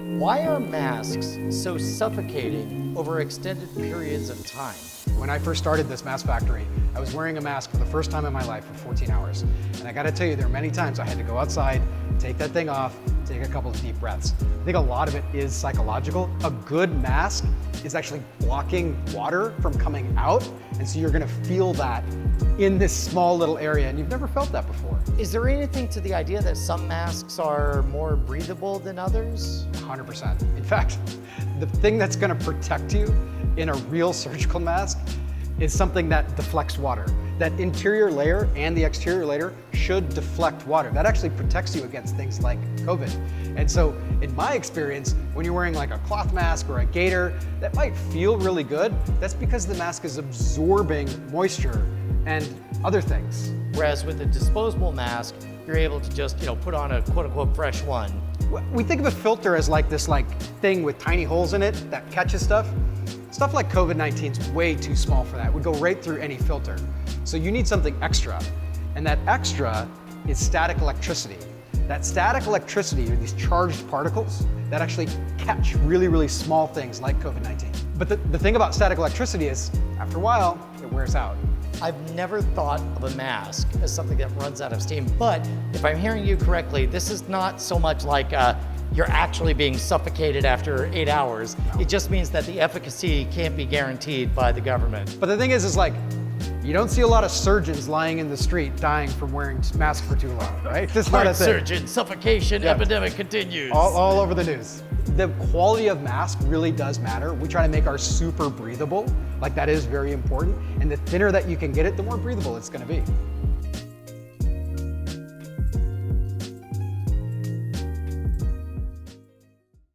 Why are masks so suffocating over extended periods of time? When I first started this mask factory, I was wearing a mask for the first time in my life for 14 hours. And I gotta tell you, there are many times I had to go outside, take that thing off, take a couple of deep breaths. I think a lot of it is psychological. A good mask is actually blocking water from coming out. And so you're gonna feel that in this small little area, and you've never felt that before. Is there anything to the idea that some masks are more breathable than others? 100%. In fact, the thing that's gonna protect you in a real surgical mask is something that deflects water. That interior layer and the exterior layer should deflect water. That actually protects you against things like COVID. And so in my experience, when you're wearing like a cloth mask or a gaiter, that might feel really good. That's because the mask is absorbing moisture and other things. Whereas with a disposable mask, you're able to just, put on a quote unquote fresh one. We think of a filter as like this thing with tiny holes in it that catches stuff. Stuff like COVID-19 is way too small for that. It would go right through any filter. So you need something extra. And that extra is static electricity. That static electricity are these charged particles that actually catch really, really small things like COVID-19. But the thing about static electricity is, after a while, it wears out. I've never thought of a mask as something that runs out of steam, but if I'm hearing you correctly, this is not so much like you're actually being suffocated after 8 hours. No. It just means that the efficacy can't be guaranteed by the government. But the thing is like, you don't see a lot of surgeons lying in the street dying from wearing masks for too long, right? This is not a thing. Surgeon suffocation epidemic continues. All over the news. The quality of mask really does matter. We try to make ours super breathable. Like that is very important. And the thinner that you can get it, the more breathable it's gonna be.